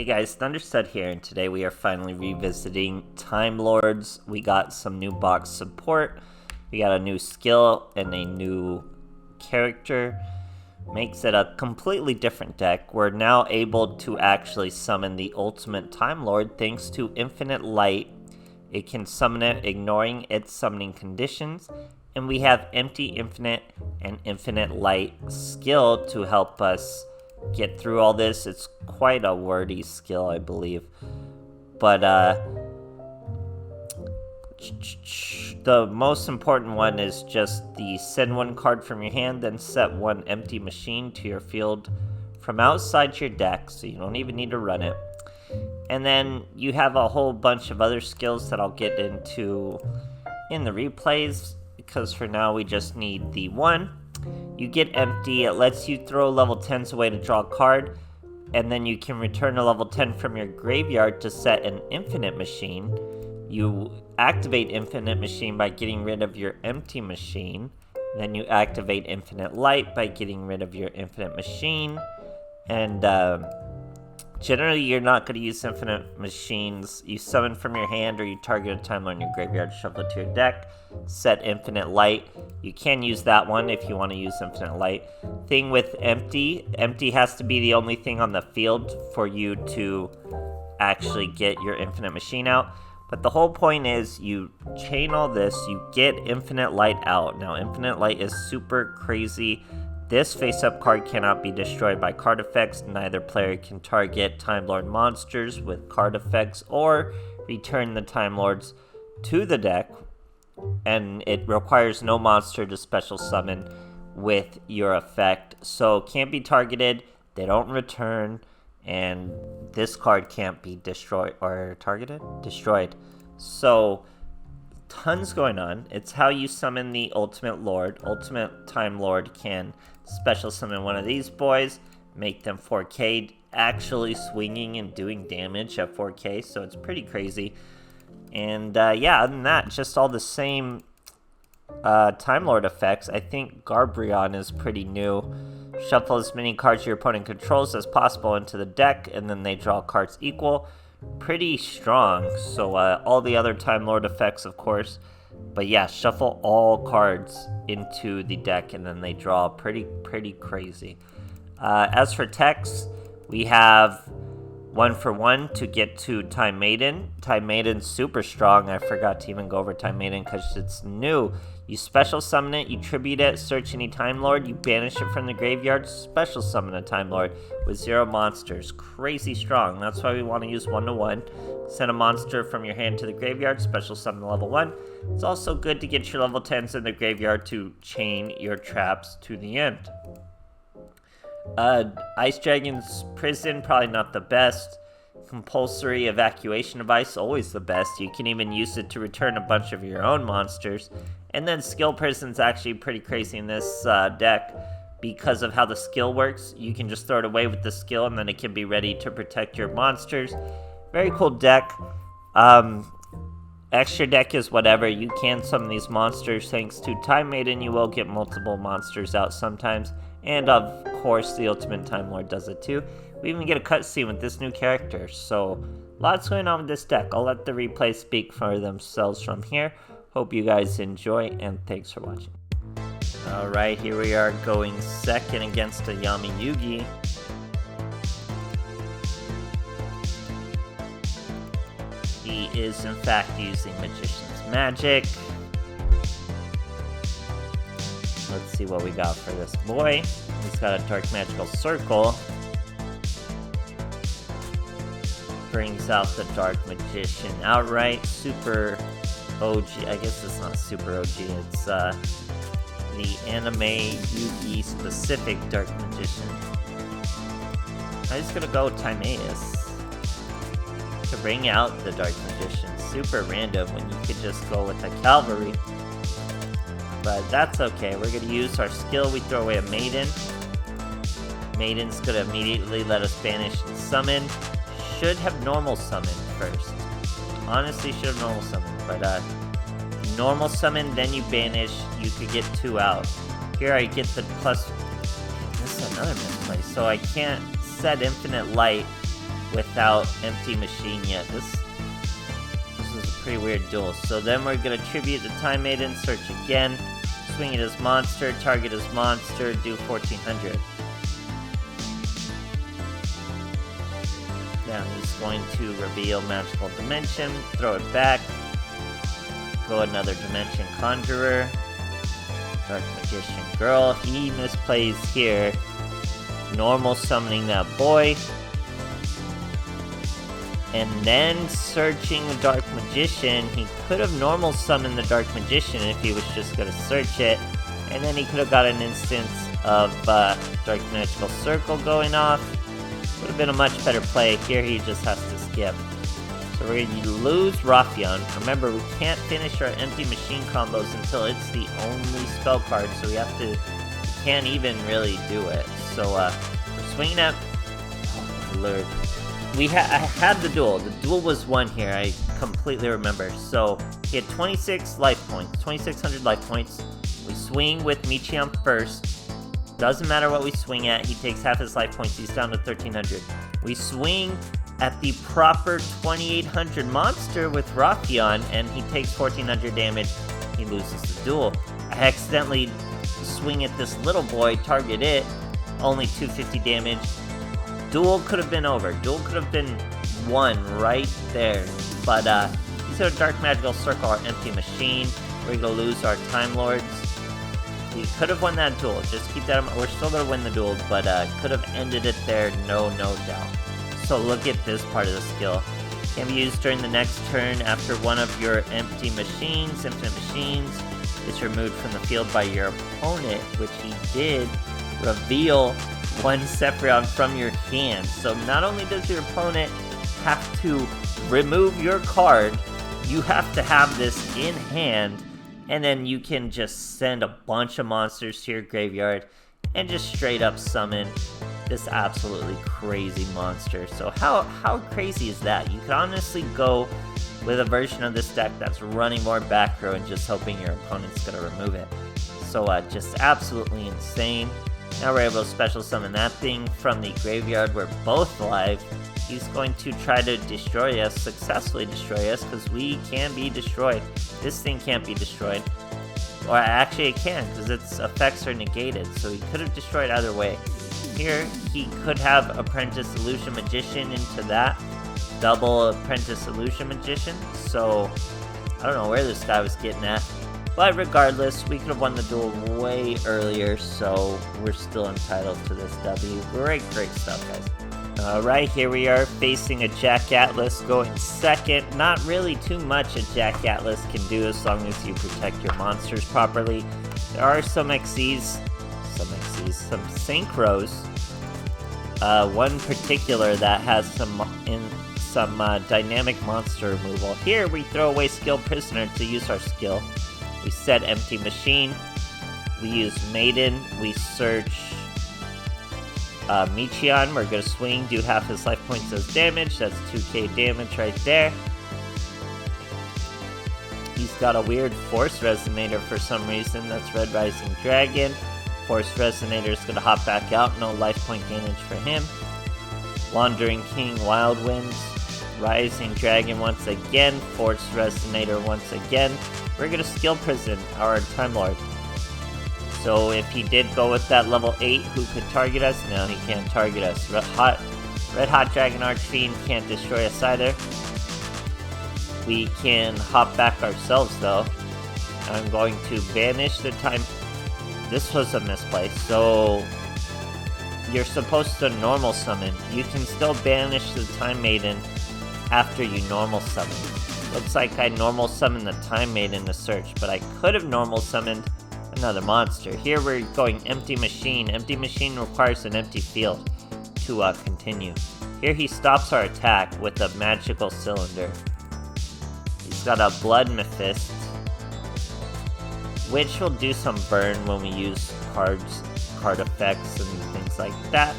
guys, Thunderstud here, and today we are finally revisiting Timelords. We got some new box support, we got a new skill, and a new character. Makes it a completely different deck. We're now able to actually summon the ultimate Time Lord thanks to Infinite Light. It can summon it ignoring its summoning conditions, and we have Empty Infinite and Infinite Light skill to help us get through all this. It's quite a wordy skill, I believe. But the most important one is just the send one card from your hand, then set one empty machine to your field from outside your deck, so you don't even need to run it. And then you have a whole bunch of other skills that I'll get into in the replays, because for now we just need the one. You get empty, it lets you throw level 10s away to draw a card, and then you can return a level 10 from your graveyard to set an infinite machine. You activate infinite machine by getting rid of your empty machine. Then you activate infinite light by getting rid of your infinite machine. And generally you're not going to use infinite machines. You summon from your hand or you target a Time Lord in your graveyard, shuffle it to your deck, set infinite light. You can use that one if you want to use infinite light. Thing with empty has to be the only thing on the field for you to actually get your infinite machine out. But the whole point is you chain all this, you get infinite light out. Now infinite light is super crazy. This face-up card cannot be destroyed by card effects. Neither player can target Time Lord monsters with card effects or return the Time Lords to the deck. And it requires no monster to special summon with your effect. So can't be targeted, they don't return, and this card can't be destroyed or targeted? Destroyed. So tons going on. It's how you summon the Ultimate Lord. Ultimate Time Lord can special summon one of these boys, make them 4K, actually swinging and doing damage at 4K, so it's pretty crazy. And yeah, other than that, just all the same Time Lord effects. I think Garbrion is pretty new. Shuffle as many cards your opponent controls as possible into the deck, and then they draw cards equal. Pretty strong. So all the other Time Lord effects, of course. But yeah, shuffle all cards into the deck, and then they draw pretty crazy. As for techs, we have 1-for-1 to get to Time Maiden. Time Maiden's super strong. I forgot to even go over Time Maiden because it's new. You special summon it, you tribute it, search any Time Lord, you banish it from the graveyard, special summon a Time Lord with 0 monsters. Crazy strong. That's why we want to use 1-to-1. Send a monster from your hand to the graveyard, special summon level 1. It's also good to get your level 10s in the graveyard to chain your traps to the end. Ice Dragon's Prison, probably not the best. Compulsory Evacuation Device, always the best. You can even use it to return a bunch of your own monsters. And then Skill Prison's actually pretty crazy in this deck because of how the skill works. You can just throw it away with the skill and then it can be ready to protect your monsters. Very cool deck. Extra deck is whatever. You can summon these monsters thanks to Time Maiden. You will get multiple monsters out sometimes. And of course, the Ultimate Time Lord does it too. We even get a cutscene with this new character. So, lots going on with this deck. I'll let the replays speak for themselves from here. Hope you guys enjoy, and thanks for watching. Alright, here we are going second against a Yami Yugi. He is in fact using Magician's Magic. Let's see what we got for this boy. He's got a Dark Magical Circle. Brings out the Dark Magician outright. Super OG. I guess it's not Super OG. It's the anime Yugi specific Dark Magician. I'm just gonna go Timaeus to bring out the Dark Magician. Super random when you could just go with a Cavalry. But that's okay. We're gonna use our skill. We throw away a Maiden. Maiden's gonna immediately let us banish and summon. Should have normal summon first. Honestly, should have normal summon. But normal summon, then you banish. You could get 2 out. Here I get the plus. This is another misplay. So I can't set Infinite Light without Empty Machine yet. This is a pretty weird duel. So then we're gonna tribute the Time Maiden, search again, swing it as monster, target as monster, do 1400. Now he's going to reveal Magical Dimension, throw it back, go another Dimension Conjurer, Dark Magician Girl. He misplays here, normal summoning that boy, and then searching the Dark Magician. He could have normal summoned the Dark Magician if he was just going to search it, and then he could have got an instance of Dark Magical Circle going off. Would have been a much better play. Here he just has to skip. So we're going to lose Raffion. Remember, we can't finish our Empty Machine combos until it's the only spell card, so we can't even really do it. So we're swinging at... Oh, Lord. I had the duel. The duel was won here, I completely remember. So he had 26 life points, 2,600 life points. We swing with Michion first. Doesn't matter what we swing at, he takes half his life points, he's down to 1,300. We swing at the proper 2,800 monster with Raffion, and he takes 1,400 damage, he loses the duel. I accidentally swing at this little boy, target it, only 250 damage. Duel could have been over, duel could have been won right there, but instead of Dark Magical Circle, our Empty Machine, we're gonna lose our Timelords. We could have won that duel, just keep that in mind. We're still going to win the duel, but could have ended it there, no doubt. So look at this part of the skill. Can be used during the next turn after one of your empty machines, infinite machines, is removed from the field by your opponent, which he did reveal one Sephiroth from your hand. So not only does your opponent have to remove your card, you have to have this in hand, and then you can just send a bunch of monsters to your graveyard and just straight up summon this absolutely crazy monster. So how crazy is that? You could honestly go with a version of this deck that's running more back row and just hoping your opponent's gonna remove it. So just absolutely insane. Now we're able to special summon that thing from the graveyard. We're both alive. He's going to try to destroy us, successfully destroy us, because we can be destroyed. This thing can't be destroyed. Or actually it can, because its effects are negated, so he could have destroyed either way. Here, he could have Apprentice Illusion Magician into that. Double Apprentice Illusion Magician, so I don't know where this guy was getting at. But regardless, we could have won the duel way earlier, so we're still entitled to this W. Great stuff, guys. Alright, here we are facing a Jack Atlas going second. Not really too much a Jack Atlas can do as long as you protect your monsters properly. There are some synchros. One particular that has some dynamic monster removal. Here we throw away Skilled Prisoner to use our skill. We set Empty Machine. We use Maiden. We search Michion. We're gonna swing, do half his life points as damage. That's 2k damage right there. He's got a weird Force Resonator for some reason. That's Red Rising Dragon. Force Resonator is gonna hop back out. No life point damage for him. Wandering King, Wild Winds. Rising Dragon once again. Force Resonator once again. We're gonna Skill Prison our Time Lord. So if he did go with that level 8, who could target us? No, he can't target us. Red Hot Dragon Archfiend can't destroy us either. We can hop back ourselves though. I'm going to banish the time. This was a misplay. So you're supposed to normal summon. You can still banish the Time Maiden after you normal summon. Looks like I normal summoned the Time Maiden to search, but I could have normal summoned another monster. Here we're going Empty Machine. Empty Machine requires an empty field to continue. Here he stops our attack with a Magical Cylinder. He's got a Blood Mephist, which will do some burn when we use card effects and things like that.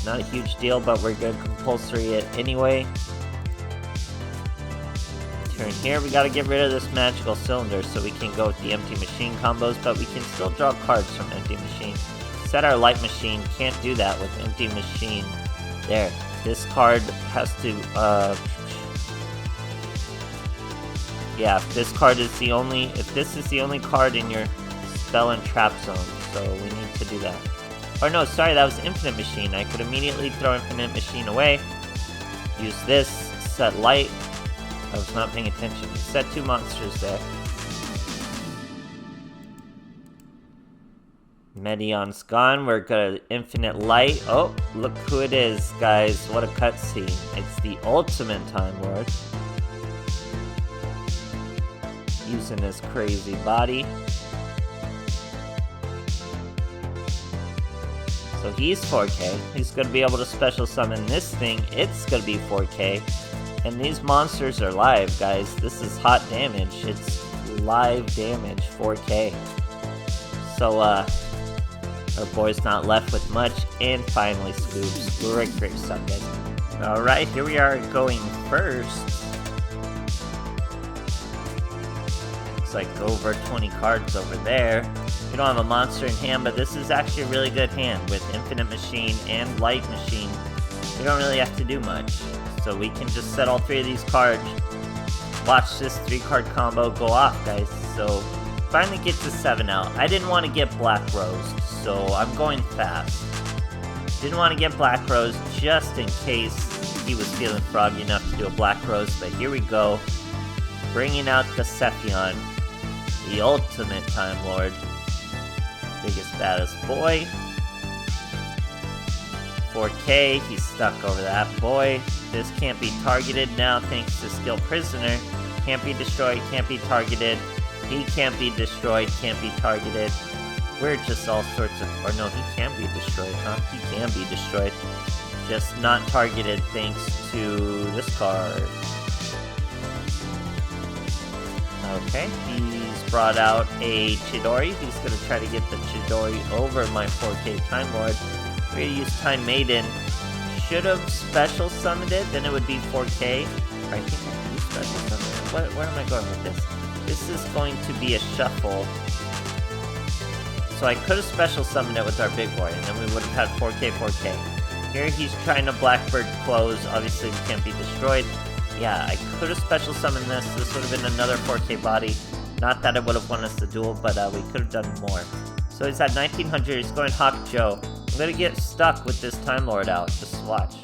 Not a huge deal, but we're gonna compulsory it anyway. Turn here, we gotta get rid of this Magical Cylinder so we can go with the Empty Machine combos, but we can still draw cards from Empty Machine. Set our Light Machine, can't do that with Empty Machine. There. This card has to, yeah, if this is the only card in your spell and trap zone, so we need to do that. Or no, sorry, that was Infinite Machine. I could immediately throw Infinite Machine away. Use this, set light. I was not paying attention. Set 2 monsters there. Medion's gone. We're gonna Infinite Light. Oh, look who it is, guys. What a cutscene. It's the ultimate Time Lord. Using his crazy body. So he's 4K. He's gonna be able to special summon this thing. It's gonna be 4K. And these monsters are live, guys. This is hot damage. It's live damage, 4K. So, our boy's not left with much. And finally, Scoops. Great stuff, guys. Alright, here we are going first. Looks like over 20 cards over there. We don't have a monster in hand, but this is actually a really good hand. With Infinite Machine and Light Machine, we don't really have to do much. So we can just set all 3 of these cards. Watch this 3-card combo go off, guys. So finally get to 7 out. I didn't want to get Black Rose, so I'm going fast. Didn't want to get Black Rose just in case he was feeling froggy enough to do a Black Rose, but here we go. Bringing out the Sephion, the ultimate Time Lord. Biggest, baddest boy. 4K, he's stuck over that boy. This can't be targeted now thanks to Skill Prisoner. Can't be destroyed, can't be targeted. He can't be destroyed, can't be targeted. We're just all sorts of... Or no, he can be destroyed, huh? He can be destroyed. Just not targeted thanks to this card. Okay, he's brought out a Chidori. He's going to try to get the Chidori over my 4K Time Lord. We're going to use Time Maiden. Should have special summoned it, then it would be 4K. I think I can use special summon it. Where am I going with this? This is going to be a shuffle. So I could have special summoned it with our big boy, and then we would have had 4K. Here he's trying to Blackbird close. Obviously we can't be destroyed. Yeah, I could have special summoned this. This would have been another 4K body. Not that it would have won us the duel, but we could have done more. So he's at 1900. He's going Hawk Joe. I'm going to get stuck with this Time Lord out. Just watch.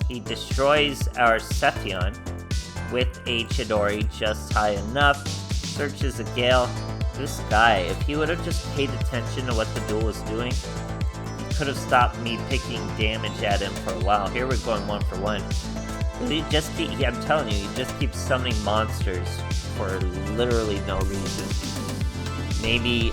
He destroys our Sephion with a Chidori just high enough. Searches a Gale. This guy, if he would have just paid attention to what the duel was doing, he could have stopped me picking damage at him for a while. Here we're going 1 for 1. He just keep, I'm telling you, he just keeps summoning monsters for literally no reason. Maybe,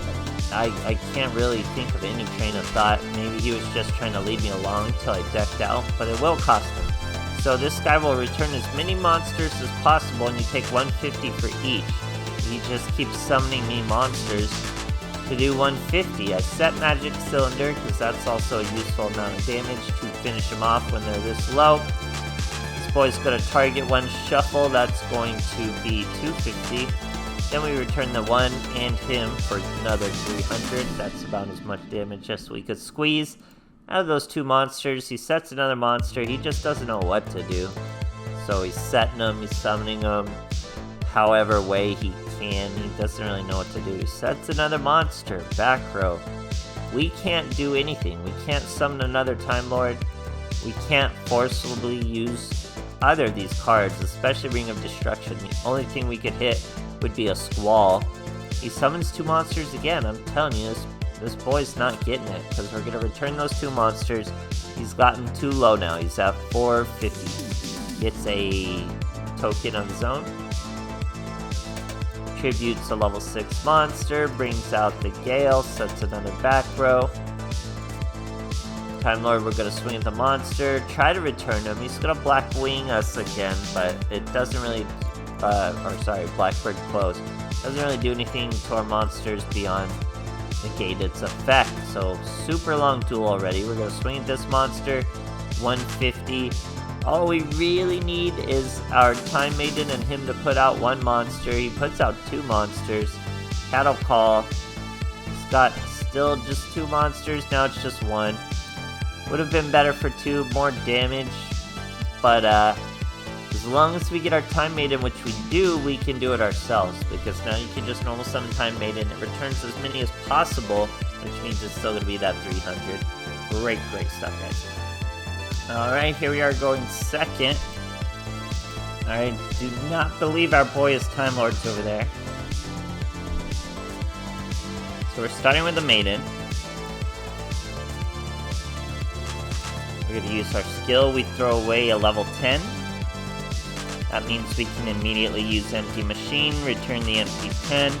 I can't really think of any train of thought. Maybe he was just trying to lead me along until I decked out, but it will cost him. So this guy will return as many monsters as possible, and you take 150 for each. He just keeps summoning me monsters to do 150. I set Magic Cylinder, because that's also a useful amount of damage to finish him off when they're this low. This boy's going to target 1 shuffle, that's going to be 250. Then we return the 1 and him for another 300. That's about as much damage as we could squeeze out of those 2 monsters. He sets another monster, he just doesn't know what to do. So he's setting them, he's summoning them, however way he can. He doesn't really know what to do. He sets another monster, back row. We can't do anything. We can't summon another Time Lord. We can't forcibly use either of these cards, especially Ring of Destruction. The only thing we could hit would be a Squall. He summons 2 monsters again. I'm telling you, this boy's not getting it, because we're going to return those 2 monsters. He's gotten too low now. He's at 450. Gets a token of his own. Tributes a level 6 monster, brings out the Gale, sets another back row. Time Lord, we're going to swing at the monster, try to return him. He's going to Black Wing us again, but it doesn't really, Blackbird Close. Doesn't really do anything to our monsters beyond negate its effect. So super long duel already. We're going to swing at this monster, 150. All we really need is our Time Maiden and him to put out 1 monster. He puts out 2 monsters. Cattle Call. He's got still just 2 monsters. Now it's just 1. Would have been better for 2, more damage, but as long as we get our Time Maiden, which we do, we can do it ourselves, because now you can just normal summon Time Maiden. It returns as many as possible, which means it's still going to be that 300. Great stuff, guys. Alright, here we are going second. I do not believe our boy is Timelords over there. So we're starting with the Maiden. We're going to use our skill. We throw away a level 10. That means we can immediately use Empty Machine, return the empty 10.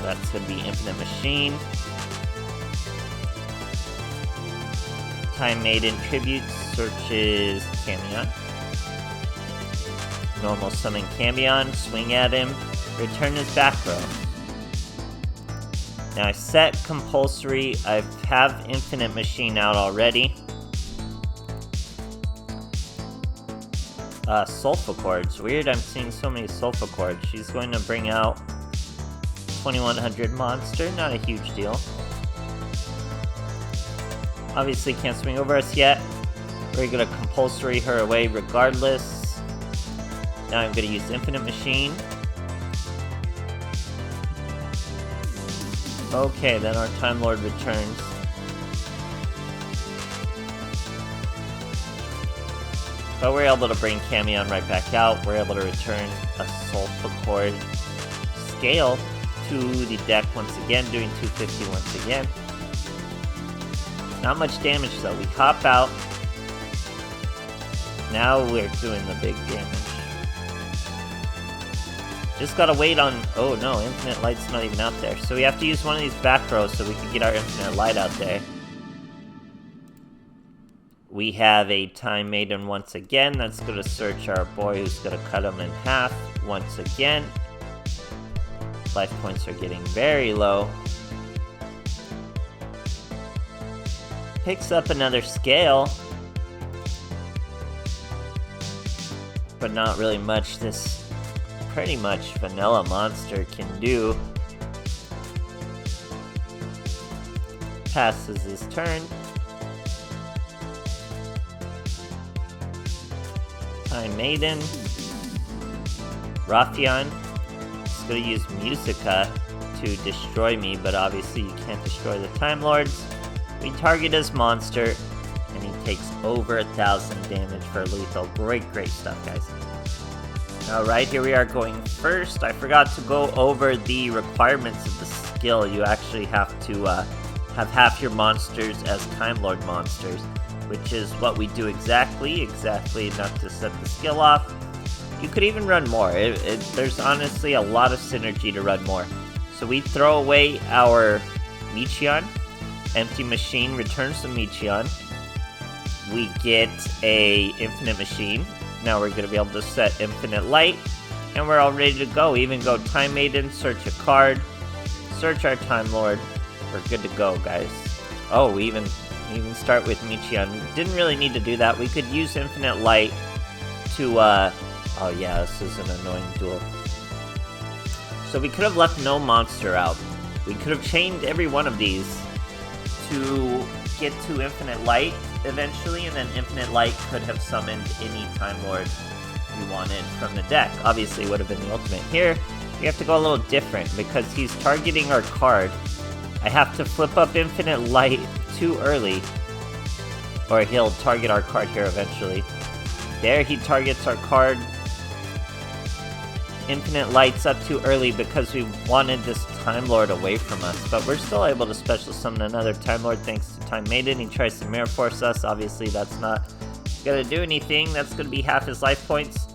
That's going to be Infinite Machine. Time Maiden Tribute searches Camion. Normal summon Camion, swing at him, return his back row. Now I set compulsory, I have Infinite Machine out already. Sulfa Chords, weird, I'm seeing so many Sulfa Chords. She's going to bring out 2100 monster, not a huge deal. Obviously can't swing over us yet. We're gonna compulsory her away regardless. Now I'm gonna use Infinite Machine. Okay, then our Time Lord returns. But we're able to bring Camion right back out. We're able to return a Sulfa Chord scale to the deck once again, doing 250 once again. Not much damage though. We cop out. Now we're doing the big damage. Just gotta wait on... Oh no, Infinite Light's not even out there. So we have to use one of these back rows so we can get our Infinite Light out there. We have a Time Maiden once again. That's gonna search our boy who's gonna cut him in half once again. Life points are getting very low. Picks up another scale, but not really much this pretty much vanilla monster can do. Passes his turn. Time Maiden. Raffian is going to use Musica to destroy me, but obviously you can't destroy the Time Lords. We target his monster, and he takes over 1000 damage for lethal. Great stuff, guys. Alright, here we are going first. I forgot to go over the requirements of the skill. You actually have to have half your monsters as Time Lord monsters, which is what we do exactly enough to set the skill off. You could even run more. There's honestly a lot of synergy to run more. So we throw away our Michion. Empty Machine returns the Michion. We get a Infinite Machine. Now we're going to be able to set Infinite Light. And we're all ready to go. Even go Time Maiden, search a card, search our Time Lord. We're good to go, guys. Oh, we even start with Michion. Didn't really need to do that. We could use Infinite Light to, oh yeah, this is an annoying duel. So we could have left no monster out. We could have chained every one of these to get to Infinite Light eventually, and then Infinite Light could have summoned any Time Lord we wanted from the deck. Obviously, it would have been the ultimate. Here, we have to go a little different, because he's targeting our card. I have to flip up Infinite Light too early, or he'll target our card here eventually. There, he targets our card. Infinite Light's up too early because we wanted this Time Lord away from us, but we're still able to special summon another Time Lord thanks to Time Maiden. He tries to Mirror Force us. Obviously, that's not gonna do anything. That's gonna be half his life points,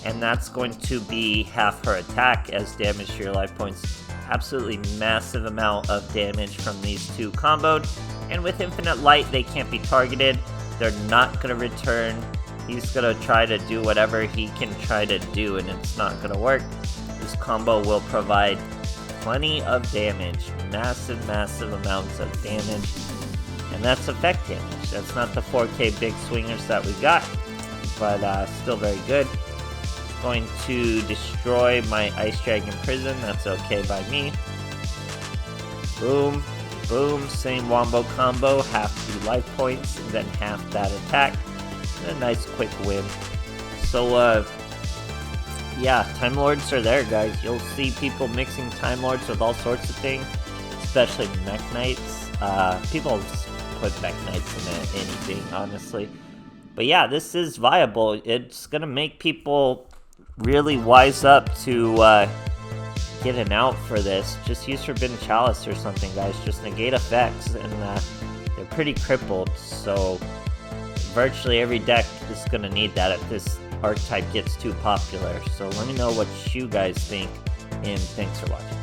and that's going to be half her attack as damage to your life points. Absolutely massive amount of damage from these two comboed, and with Infinite Light, they can't be targeted. They're not gonna return. He's gonna try to do whatever he can try to do, and it's not gonna work. This combo will provide plenty of damage, massive amounts of damage, and that's effect damage. That's not the 4K big swingers that we got, but still very good. Going to destroy my Ice Dragon Prison. That's okay by me. Boom. Boom, same wombo combo, half the life points, and then half that attack. And a nice quick win. So, yeah, Time Lords are there, guys. You'll see people mixing Time Lords with all sorts of things, especially Mech Knights. People put Mech Knights into anything, honestly. But yeah, this is viable. It's gonna make people really wise up to get an out for this. Just use Forbidden Chalice or something, guys. Just negate effects, and they're pretty crippled, so virtually every deck is gonna need that if this archetype gets too popular. So let me know what you guys think, and thanks for watching.